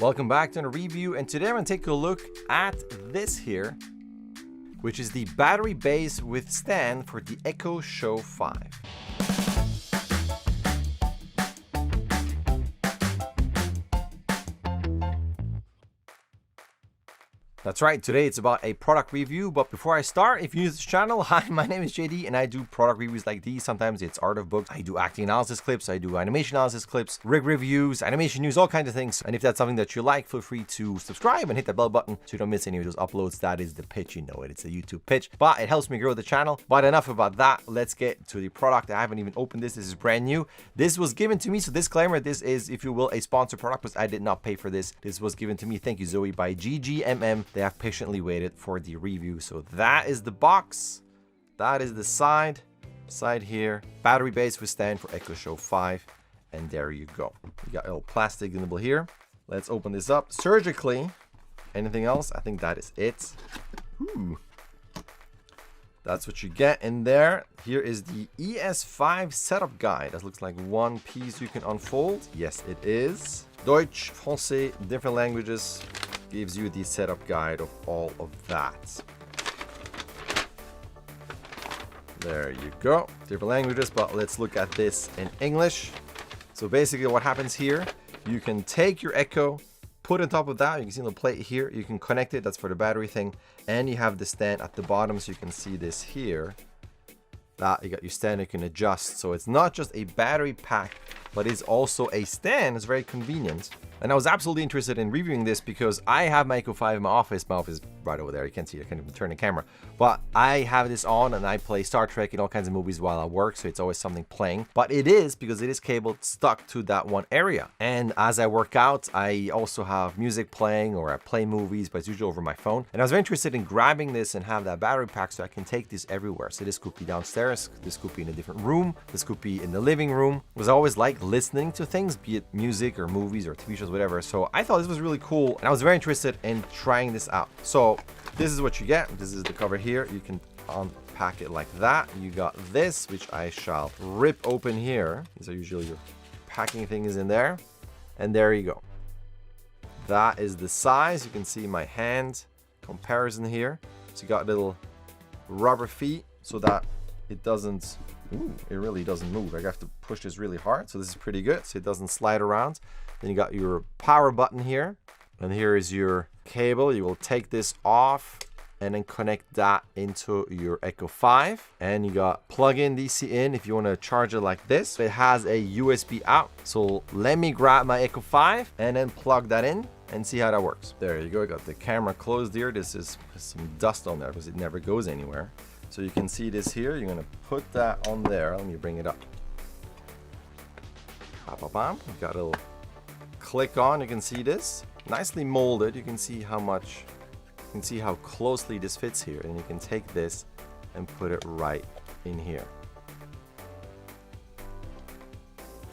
Welcome back to a review, and today I'm going to take a look at this here, which is the battery base withstand for the Echo Show 5. That's right, today it's about a product review, but before I start, if you're new to this channel, hi, my name is JD and I do product reviews like these. Sometimes it's art of books, I do acting analysis clips, I do animation analysis clips, rig reviews, animation news, all kinds of things. And if that's something that you like, feel free to subscribe and hit that bell button so you don't miss any of those uploads. That is the pitch, you know it, it's a YouTube pitch, but it helps me grow the channel. But enough about that, let's get to the product. I haven't even opened this, this is brand new. This was given to me, so disclaimer, this is, if you will, a sponsored product, because I did not pay for this. This was given to me, thank you Zoe, by GGMM. They have patiently waited for the review. So that is the box, that is the side here, battery base withstand for Echo Show 5, and there you go. You got a little plastic nibble here. Let's open this up surgically. Anything else? I think that is it. Ooh. That's what you get in there. Here is the ES5 setup guide. That looks like one piece you can unfold. Yes, it is. Deutsch, Francais, different languages. Gives you the setup guide of all of that. There you go. Different languages, but let's look at this in English. So basically what happens here, you can take your Echo, put on top of that, you can see the plate here, you can connect it, that's for the battery thing, and you have the stand at the bottom, so you can see this here. That you got your stand you can adjust, so it's not just a battery pack, but it's also a stand. It's very convenient. And I was absolutely interested in reviewing this because I have my Echo 5 in my office. My office is right over there. You can't see it. I can't even turn the camera. But I have this on and I play Star Trek and all kinds of movies while I work. So it's always something playing. But it is, because it is cabled, stuck to that one area. And as I work out, I also have music playing, or I play movies, but it's usually over my phone. And I was very interested in grabbing this and have that battery pack so I can take this everywhere. So this could be downstairs. This could be in a different room. This could be in the living room. Because I always like listening to things, be it music or movies or TV shows, whatever. So I thought this was really cool and I was very interested in trying this out. So this is what you get. This is the cover here. You can unpack it like that. You got this, which I shall rip open here. These are usually your packing things in there. And there you go. That is the size. You can see my hand comparison here. So you got little rubber feet so that it doesn't, it really doesn't move. I have to push this really hard. So this is pretty good. So it doesn't slide around. Then you got your power button here. And here is your cable. You will take this off and then connect that into your Echo 5. And you got plug-in DC in if you want to charge it like this. It has a USB out. So let me grab my Echo 5 and then plug that in and see how that works. There you go. I got the camera closed here. This is some dust on there because it never goes anywhere. So you can see this here. You're going to put that on there. Let me bring it up. You've got a little click on. You can see this. Nicely molded. You can see how much, you can see how closely this fits here. And you can take this and put it right in here.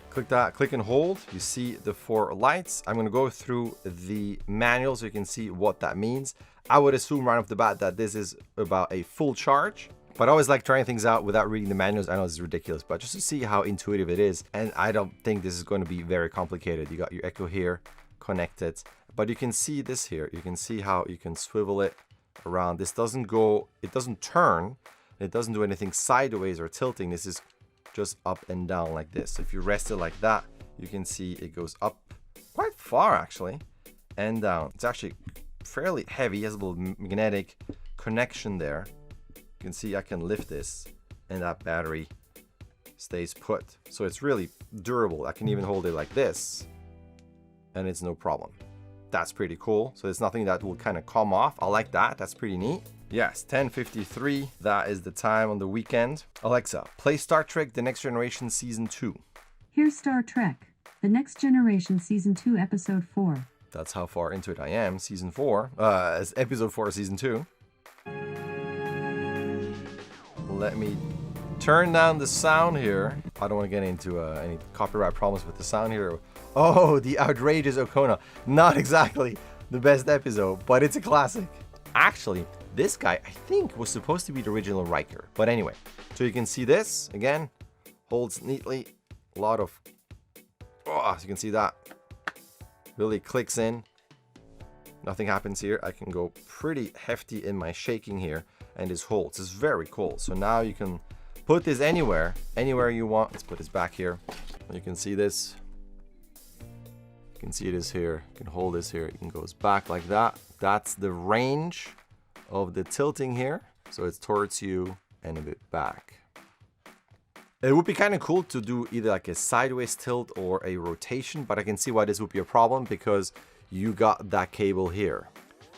Click that, click and hold. You see the 4 lights. I'm going to go through the manual so you can see what that means. I would assume right off the bat that this is about a full charge, but I always like trying things out without reading the manuals. I know this is ridiculous, but just to see how intuitive it is. And I don't think this is going to be very complicated. You got your Echo here connected, but you can see this here. You can see how you can swivel it around. This doesn't go, it doesn't turn. It doesn't do anything sideways or tilting. This is just up and down like this. So if you rest it like that, you can see it goes up quite far actually and down. It's actually fairly heavy. It has a little magnetic connection there. You can see I can lift this and that battery stays put. So it's really durable. I can even hold it like this and it's no problem. That's pretty cool. So it's nothing that will kind of come off. I like that. That's pretty neat. Yes, 10:53. That is the time on the weekend. Alexa, play Star Trek The Next Generation Season 2. Here's Star Trek The Next Generation Season 2 Episode 4. That's how far into it I am. Season 4. It's Episode 4, Season 2. Let me turn down the sound here. I don't want to get into any copyright problems with the sound here. Oh, the outrageous Okona. Not exactly the best episode, but it's a classic. Actually, this guy, I think, was supposed to be the original Riker. But anyway, so you can see this, again, holds neatly. A lot of, oh, so you can see that. Really clicks in. Nothing happens here. I can go pretty hefty in my shaking here, and this holds. It's very cold. So now you can put this anywhere you want. Let's put this back here. You can see this. You can see this here. You can hold this here. It can goes back like that. That's the range of the tilting here. So it's towards you and a bit back. It would be kind of cool to do either like a sideways tilt or a rotation, but I can see why this would be a problem because you got that cable here.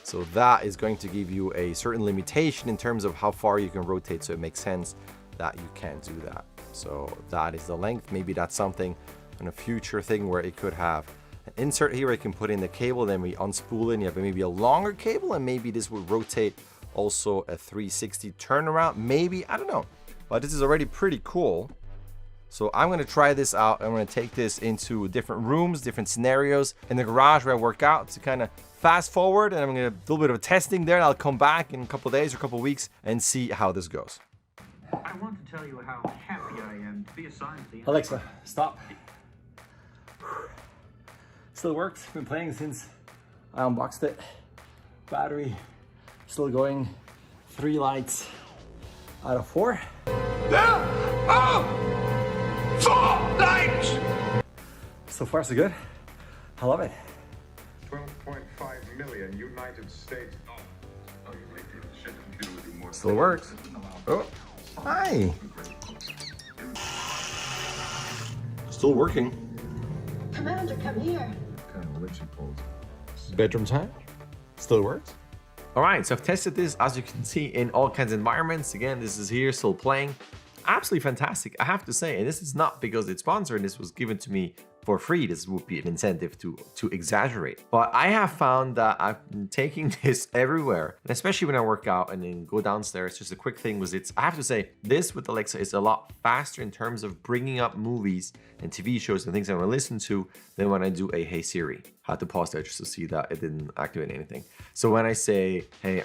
So that is going to give you a certain limitation in terms of how far you can rotate. So it makes sense that you can't do that. So that is the length. Maybe that's something in a future thing where it could have an insert here where you can put in the cable, then we unspool it and you have maybe a longer cable, and maybe this would rotate also a 360 turnaround. Maybe, I don't know. But this is already pretty cool. So I'm gonna try this out. I'm gonna take this into different rooms, different scenarios in the garage where I work out to kind of fast forward, and I'm gonna do a little bit of testing there, and I'll come back in a couple of days or a couple of weeks and see how this goes. I want to tell you how happy I am to be assigned to the Alexa, stop. Still works. Been playing since I unboxed it. Battery still going. 3 lights out of 4. There are 4 lights! So far so good. I love it. 12.5 million United States dollars. Oh, you like the shit computer will do more. Still works. Oh, hi. Still working. Commander, come here. Kind of witchy pulls. Bedroom time. Still works. All right, so I've tested this, as you can see, in all kinds of environments. Again, this is here, still playing. Absolutely fantastic, I have to say. And this is not because it's sponsored. This was given to me for free. This would be an incentive to exaggerate. But I have found that I've been taking this everywhere, and especially when I work out and then go downstairs. Just a quick thing was I have to say, this with Alexa is a lot faster in terms of bringing up movies and TV shows and things I want to listen to than when I do a Hey Siri. I had to pause there just to see that it didn't activate anything. So when I say, hey,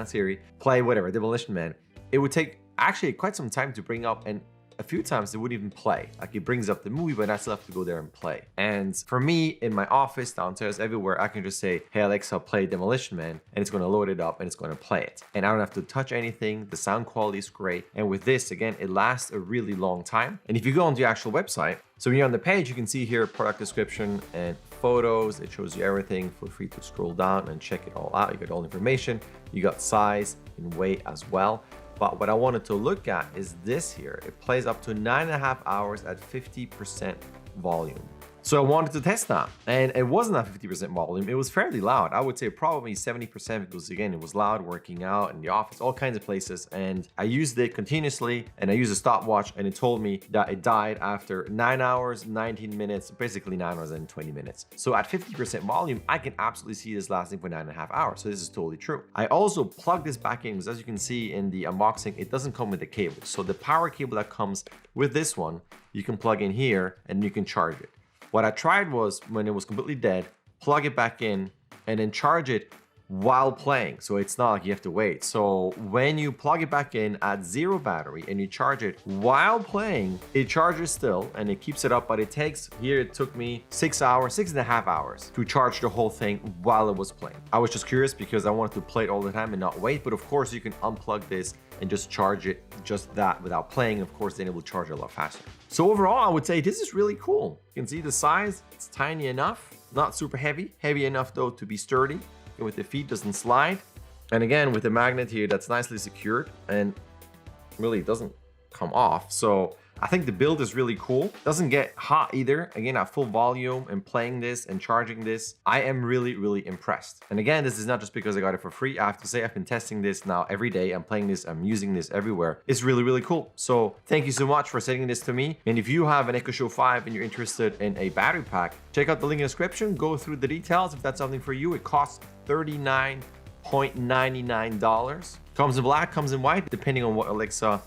Siri, play whatever, Demolition Man, it would take actually quite some time to bring up, and a few times it wouldn't even play. Like it brings up the movie, but I still have to go there and play. And for me, in my office, downstairs, everywhere, I can just say, hey Alexa, play Demolition Man, and it's gonna load it up and it's gonna play it. And I don't have to touch anything. The sound quality is great. And with this, again, it lasts a really long time. And if you go on the actual website, so when you're on the page, you can see here product description and photos. It shows you everything. Feel free to scroll down and check it all out. You got all the information. You got size and weight as well. But what I wanted to look at is this here. It plays up to 9.5 hours at 50% volume. So I wanted to test that, and it wasn't at 50% volume. It was fairly loud. I would say probably 70% because again, it was loud working out in the office, all kinds of places. And I used it continuously, and I used a stopwatch, and it told me that it died after 9 hours, 19 minutes, basically 9 hours and 20 minutes. So at 50% volume, I can absolutely see this lasting for 9.5 hours. So this is totally true. I also plugged this back in because as you can see in the unboxing, it doesn't come with a cable. So the power cable that comes with this one, you can plug in here and you can charge it. What I tried was, when it was completely dead, plug it back in and then charge it while playing. So it's not like you have to wait. So when you plug it back in at 0 battery and you charge it while playing, it charges still and it keeps it up, but it takes, here it took me 6 hours, 6.5 hours to charge the whole thing while it was playing. I was just curious because I wanted to play it all the time and not wait, but of course you can unplug this and just charge it just that without playing. Of course, then it will charge a lot faster. So overall, I would say this is really cool. You can see the size, it's tiny enough, not super heavy, heavy enough though to be sturdy. And with the feet, doesn't slide. And again, with the magnet here, that's nicely secured and really doesn't come off. So I think the build is really cool. Doesn't get hot either. Again, at full volume and playing this and charging this, I am really, really impressed. And again, this is not just because I got it for free. I have to say, I've been testing this now every day. I'm playing this, I'm using this everywhere. It's really, really cool. So thank you so much for sending this to me. And if you have an Echo Show 5 and you're interested in a battery pack, check out the link in the description, go through the details. If that's something for you, it costs $39.99. Comes in black, comes in white, depending on what Alexa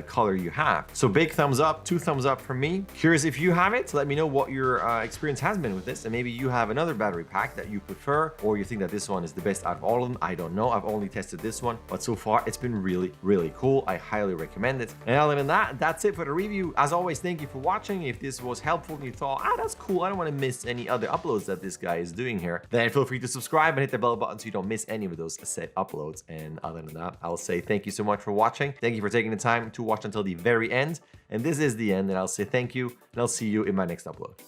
color you have. So big thumbs up, 2 thumbs up from me. Curious if you have it, so let me know what your experience has been with this, and maybe you have another battery pack that you prefer, or you think that this one is the best out of all of them. I don't know, I've only tested this one, but so far it's been really, really cool. I highly recommend it. And other than that, that's it for the review. As always, thank you for watching. If this was helpful and you thought, that's cool, I don't want to miss any other uploads that this guy is doing here, then feel free to subscribe and hit the bell button so you don't miss any of those set uploads. And other than that, I'll say thank you so much for watching. Thank you for taking the time to watch until the very end. And this is the end, and I'll say thank you, and I'll see you in my next upload.